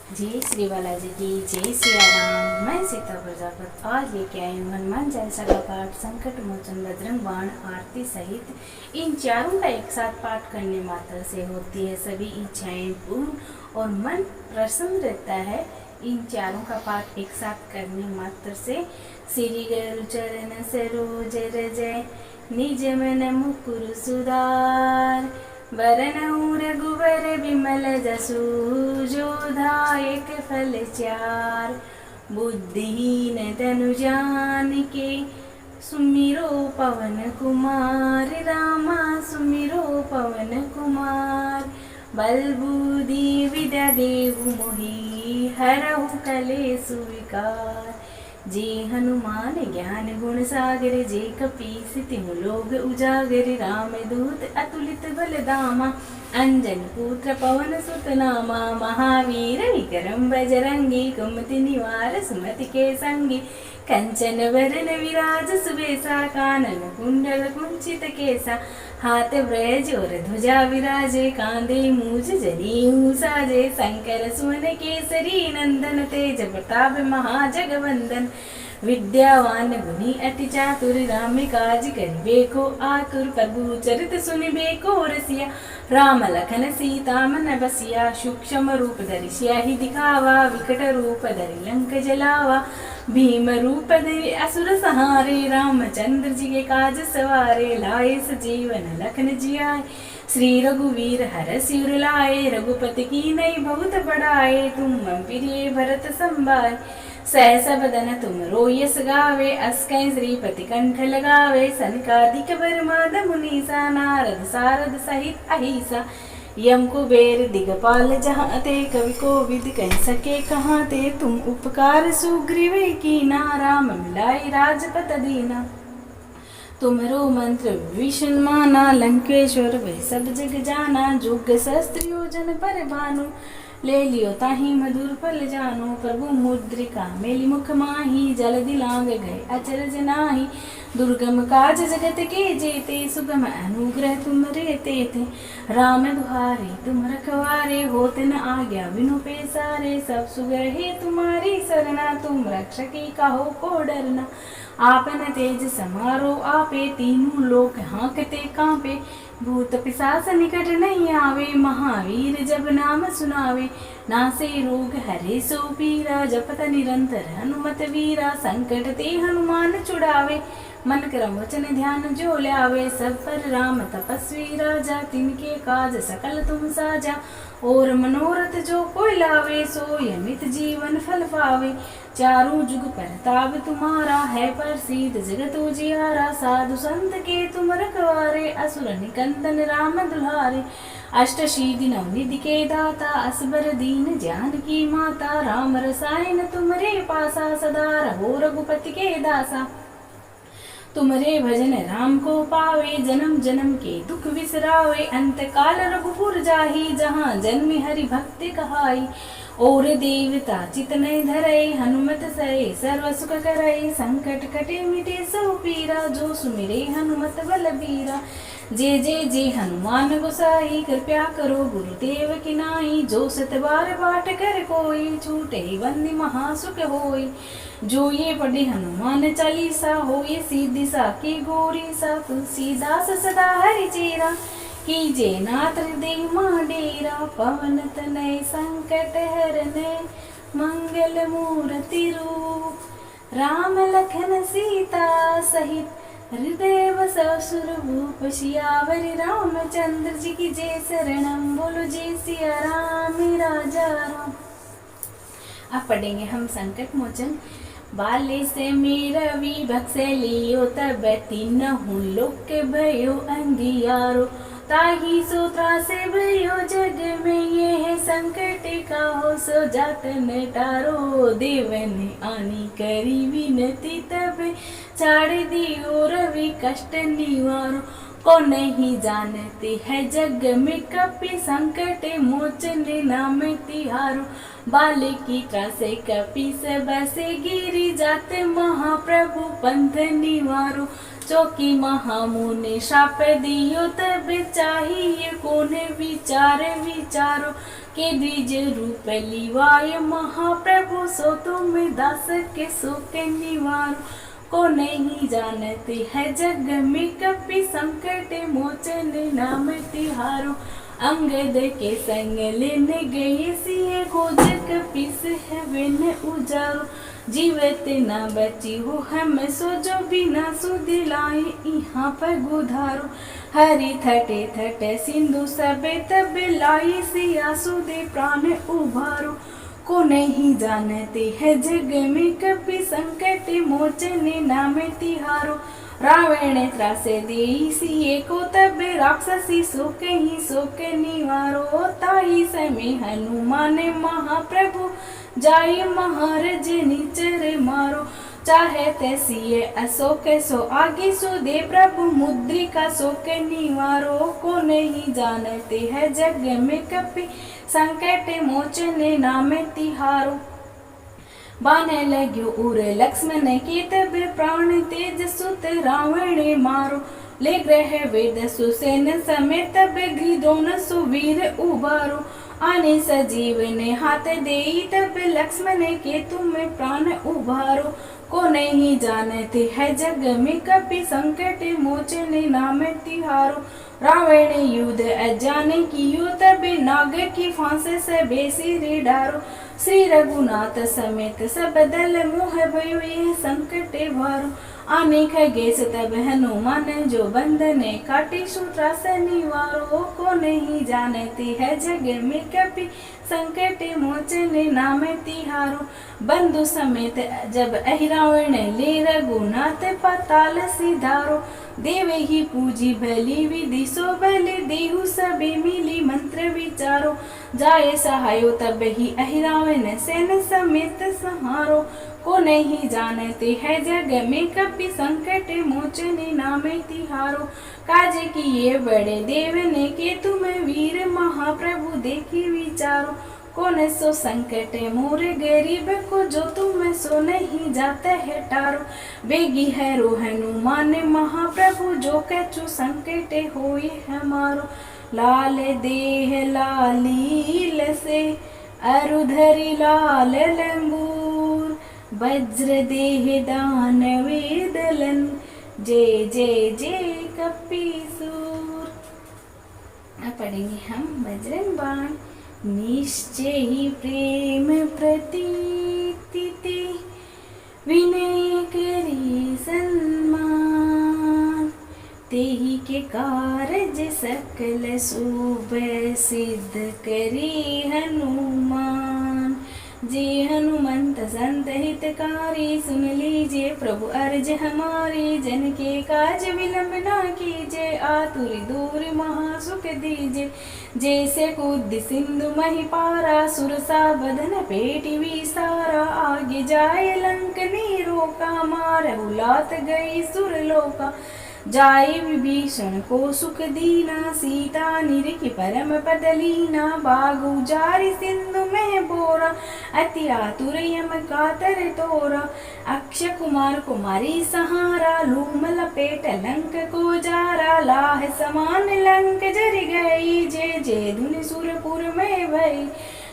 जय श्री बालाजी की जय सिया राम। मैं सीता प्रजापत आज लेके आई हूँ हनुमान चालीसा का पाठ संकट मोचन बजरंग बाण आरती सहित। इन चारों का एक साथ पाठ करने मात्र से होती है सभी इच्छाएं पूर्ण और मन प्रसन्न रहता है। इन चारों का पाठ एक साथ करने मात्र से श्री गुरु चरण सरोज रज निज मन मुकुर सुधार वरनऊ रघुवर विमल जसु जो दायक फल चार। बुद्धिहीन तनु जानिके सुमिरो पवन कुमार रामा सुमिरो पवन कुमार। बल बुद्धि विद्या देहु मोहि हरहु कलेसु विकार। जे हनुमान ज्ञान गुण सागर जे कपीस तिहु लोग उजागर। राम दूत अतुलित बल धामा अंजन पुत्र पवन सुत नामा। महावीर विक्रम बजरंगी कुमति निवार सुमति के संगी। कंचन वरन विराज सुबेसा कानन कुंडल कुंचित केसा। हाथ ब्रज और ध्वजा विराजे कांधे मूज जनेऊ साजे। शंकर सुवन केसरी नंदन तेज प्रताप महाजगवंदन। विद्यावान गुणी अति चातुर राम काज करिबे को आतुर। प्रभु चरित सुनिबे को रसिया राम लखन सीता मन बसिया। सूक्ष्म रूप धरि सियाहि दिखावा विकट रूप धरि लंक जलावा। भीम रूप धरि असुर संहारे रामचंद्र जी के काज सवारे। लाए सजीवन लखन जियाए श्री रघुवीर हर सिर लाए। रघुपति की नई बहुत बड़ाए तुम मम प्रिय भरत संभाय। सहस बदन तुम रोयस गावे अस कै श्रीपति कंठ लगावे। सनकादिक ब्रह्माद मुनीसा नारद सारद सहित अहिसा। यम कुबेर दिगपाल जहाँ ते कवि को विद कह सके कहाँ ते। तुम उपकार सुग्रीव कीना राम मिलाई राजपत दीना। तुमरो मंत्र विष्णु माना लंकेश्वर वह सब जग जाना। जोग शस्त्र योजन पर भानु ले लियो ताही मधुर फल जानो। प्रभु मुद्रिका मेली मुख माही जल दिलांग गए अचरज नाही। दुर्गम काज जगत के जेते सुगम अनुग्रह तुम रेते थे। राम दुहारे तुम रखवारे होते न आज्ञा बिनु पेसारे। सब सुगहे तुम्हारी सरना तुम रक्षकी कहो को डरना। आपन तेज समारो आपे तीनों लोक हाँकते कांपे। भूत पिशाच निकट नहीं आवे महावीर जब नाम सुनावे। नासे रोग हरे सो पीरा जपत निरंतर हनुमत वीरा। संकट ते हनुमान छुड़ावे मन क्रम वचन ध्यान जो ल्यावे। सब पर राम तपस्वी राजा तिनके काज सकल तुम साजा। और मनोरथ जो कोई लावे सो यमित जीवन फल पावे। चारों जुग परताप तुम्हारा है प्रसिद्ध जगत उजियारा। साधु संत के तुम रखवारे असुर निकंदन राम दुल्हारे। अष्ट सिद्धि नवनिधि के दाता असबर दीन जानकी माता। राम रसायन तुमरे पासा सदा रहो रघुपति के दासा। तुमरे भजन राम को पावे जन्म जन्म के दुख विसरावे। अंत काल रघुपुर जाहि जहाँ जन्म हरि भक्ति कहाई। और देवता चित नहीं धरई हनुमत सरे सर्व सुख करई। संकट कटे मिटे सब पीरा जो सुमिरे हनुमत बलबीरा। जे हनुमान गोसाई कृपया करो गुरुदेव की नाई। जो सत बार पाठ कर कोई छूटे बंदी महासुख होई। जो ये पढ़े हनुमान चालीसा हो ये सीधी सा की गोरी सा। तुलसीदास सदा हरि चेरा कीजे नाथ हृदय मां डेरा। पवन तनय संकट हरने मंगल मूर्ति रूप। राम लखन सीता सहित हृदय बसव सुरभूप। सियावर रामचंद्र जी की जय शरणम बोलो जय सिया राम राजा राम। अब पढ़ेंगे हम संकट मोचन। बाले से मेरा विभक्त से लियो तब तीनहु लोक भयो अंधियारो। ताही सो त्रासे भयो जग में ये है संकट का हो सो जात न टारो। देवन आनी करी विनती तब छाड़ दियो रवि कष्ट निवारो। को नहीं जानते है जग में कपि संकट मोचन नाम तिहारो। बाले की त्रासे कपि सब से गिरी जाते महाप्रभु पंथ निवारो। चौकी महामुने शाप दियो तब चाहिए कोने विचार विचारो। के द्विज रूप लिवाय महाप्रभु सो तुम दास के सो के निवारो। को नहीं जानते है जग में कपि संकट मोचन नाम तिहारो। अंगद के संग लेने गए सिए खोज कपिस है बिन उजारो। जीवत न बची हो हम सो जो बिना सुदिलाए यहाँ पर गुधारो। हरि थटे थटे सिंधु सबे तब लाई सिया सुदे प्राण उभारो। को नहीं जानते है जग में कपि संकट मोचन नाम तिहारो। रावण त्रासे देई सिए को तब राक्षसी सो के निवारो। ताही समय हनुमान महाप्रभु जाय महाराज निचर मारो। चाहे तैसिए अशोक सो आगे सो दे प्रभु मुद्रिका सो के निवारो। को नहीं जानते है जग में कपि संकट मोचन नाम तिहारो। बाण लग्यो उर लक्ष्मण के तब प्राण तेज सुत रावण मारो। ले ग्रह वेद सुसेन समेत तब द्रोण सुवीर उबारो। आने सजीवन हाथ देई तब लक्ष्मण के तुम प्राण उबारो। को नहीं जानते है जग में कपि संकट मोचन नाम तिहारो। रावण युद्ध अजाने कियो तब नाग की फांस से बेसी रे डारो। श्री रघुनाथ समेत सब दल मोह भयो ये संकट भारो। आने खगेश तब हनुमान जो बंधने काटे सूत्रा से निवारो। को नहीं जानते है जग में कपि संकट मोचन नाम तिहारो। बंधु समेत जब अहिरावण ले रघुनाथ पाताल सिधारो। देव ही पूजी भली विधि सो भले देहु सबे मिली मंत्र विचारो। जाय सहायो तब ही अहिरावण सेन समेत संहारो। को नहीं जानते है जग में कपि संकट मोचन नाम तिहारो। काज किए बड़े देव ने के तुम वीर महाप्रभु देखी विचारो। कौन सो संकट मोर गरीब को जो तुम सो नहीं जाते है टारो। बेगी है रो हनुमान महाप्रभु जो कछु संकट होए हमारो। लाल देह लालील से अरुधरी लाल लंगूर। वज्र देह दानवे दलन जय जय जय कपीसूर। अब पढ़ेंगे हम बजरंग बाण। निश्चय ही प्रेम प्रतीति विनय करी सन्मान। तेहि के कारज सकल शुभ सिद्ध करी हनुमान। जे हनुमंत संत हितकारी सुन लीजिए प्रभु अर्ज हमारी। जन के काज विलंब ना कीजिए आतुर दूर महासुख दीजिए। जैसे कूद सिंधु मही पारा सुरसा बदन पेटी विसारा। आगे जाए लंक नीरो का मारहु लात गई सुरलोका। जाय विभीषण को सुख दीना सीता निरखि परम पद लीना। बागु जारि सिंधु में बोरा अति आतुर यम कातर तोरा। अक्षय कुमार कुमारी सहारा लूम लपेट लंक को जारा। लाह समान लंक जर गई जय जय धुनि सुरपुर में भई।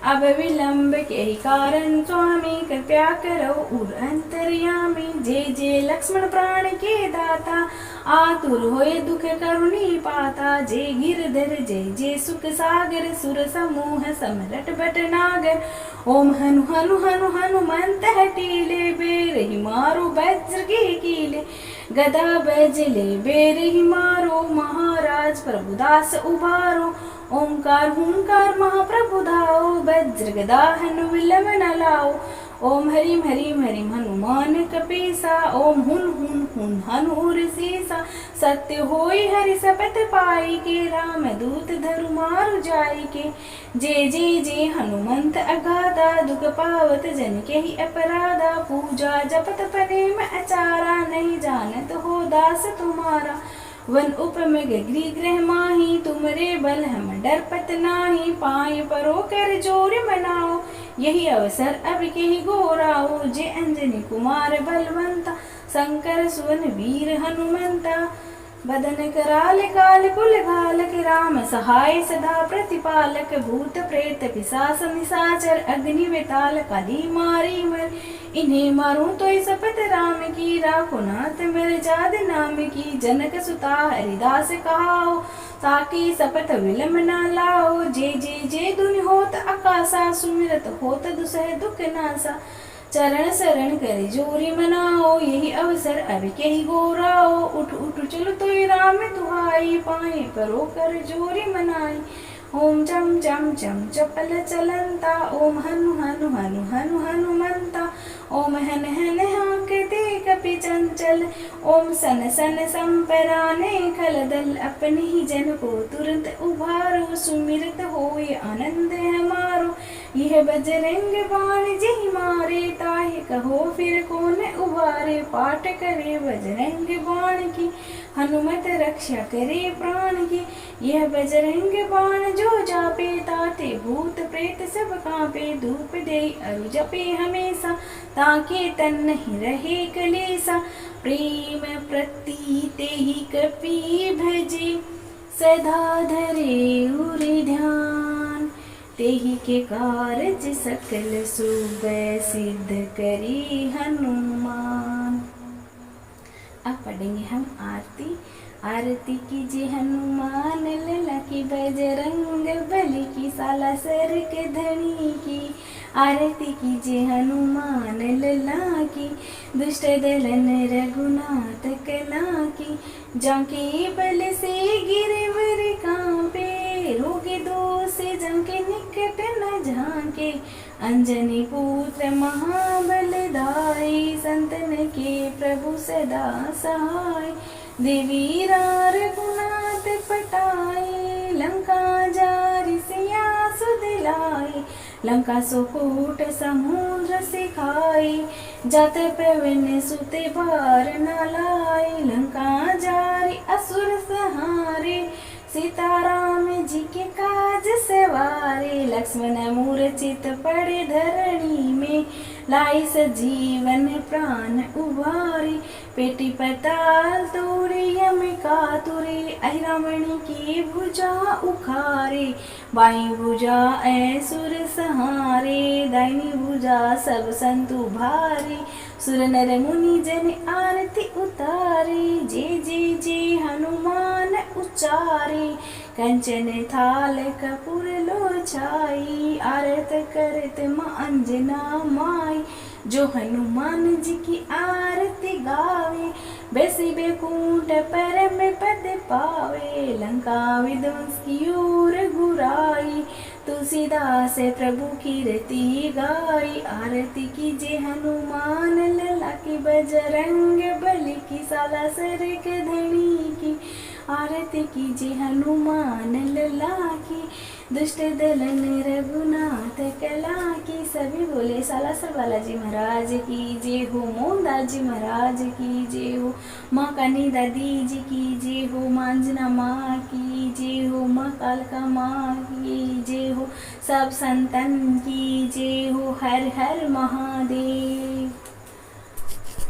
अब विलंब के कारण स्वामी कृपया करो उर अंतर्यामी। जय जय लक्ष्मण प्राण के दाता आतुर होए दुख करुणी पाता। जय गिरधर जय जय सुख सागर सुर समूह समरट बट नागर। ओम हनु हनु हनु हनुमंत हटीले बेर ही मारो वज्र के कीले। गदा बजले बेर ही मारो महाराज प्रभुदास उबारो। ओंकार हुंकार महाप्रभु धाओ वज्र गदा हनु विलंब न लाओ। ओम हरिम हरिम हरिम हनुमान कपीसा। ओम हुन हुन हुन हनुर सीसा। सत्य होई हरि सपत पाई के राम दूत धरु मारु जाई के। जय जय जय हनुमंत अगाधा दुख पावत जन के ही अपराधा। पूजा जपत प्रेम अचारा नहीं जानत हो दास तुम्हारा। वन उपम गृह ग्रह माही तुमरे बल हम डरपत नाही। पाए परो कर जोर मनाओ यही अवसर अब के ही गोराओ। जय अंजनी कुमार बलवंता शंकर सुवन वीर हनुमंता। बदन कराल काल कुल घालक राम सहाय सदा प्रतिपालक भूत प्रेत पिशाच निशाचर अग्नि वेताल कली मारी मर इन्हें मारूं तो शपथ राम की राखो नाथ मेरे जाद नाम की जनक सुता हरिदास कहाओ ताकि शपथ विलम न लाओ जे जे जे दुनि होत आकाशा सुमिरत होत दुसह दुख नासा चरण शरण करे जोरी मनाओ यही अवसर अब के ही गोराओ उठ उठ चलो तो राम तुहाई पाए करो कर जोरी मनाई ओम चम चम चम चपल चलंता ओम हनु हनु हनु हनु हनुमंता ओम हन हन हाकते कपि चंचल ओम सन सन संपराने खलदल अपने ही जन को तुरंत उभारो सुमिरत होए आनंद हमारो यह बजरंग बाण जी मारे ताहि कहो फिर कौन उभारे पाठ करे बजरंग बाण की हनुमत रक्षा करे प्राण की यह बजरंग बाण जो जापे ताते भूत प्रेत सब कांपे धूप दे अरु जपे हमेशा ताके तन नहीं रहे कलेसा प्रेम प्रतीते ही कपि भजे सदा धरे उरे ध्यान तेहि के कारज सकल शुभ सिद्ध करी हनुमान। अब पढ़ेंगे हम आरती। आरती कीजिए हनुमान लला की बजरंग बली की साला सर के धनी की आरती कीजिए हनुमान लला की दुष्ट दलन रघुनाथ कला की जाके बल से गिरवर कांपे रोगी दोष जाके निकट न झांके अंजनी पुत्र महाबलदाई संतन के प्रभु सदा सहाय देवी रघुनाथ पटाए लंका जारि सिया सुदिलाए लंका सुकूट समुद्र सिखाई जत पवन सुते बार न लाए लंका जारि असुर सहारे सीताराम जी के काज सवारे लक्ष्मण मूर्छित पड़े धरणी में लाई सजीवन प्राण उभारी पेटी पताल तोड़े यमिका तुरे अहिरावणी की भुजा उखारे बाई भुजा ऐसुर सहारे दाहिनी भुजा सब संतु भारे सुर नर मुनि जन आरती उतारे जे हनुमान उच्चारे कंचन थाल कपूर लो छाई आरत करत मां अंजना माई जो हनुमान जी की आरती गावे बेसी बेकुंठ परम पद पावे लंका विध्वंस की ओर गुराई तुलसीदास प्रभु कीर्ति गाई आरती कीजिए हनुमान लला की बजरंग बली की साला सर के धनी की आरती कीजिए हनुमान लला की दुष्ट दलन रघुनाथ कला की सभी बोले सालासर बालाजी महाराज की जय हो मोहनदास जी महाराज की जय हो माँ कनी दादी जी की जय हो मांजना माँ की जय हो माँ कालका माँ की जय हो सब संतन की जय हो हर हर महादेव।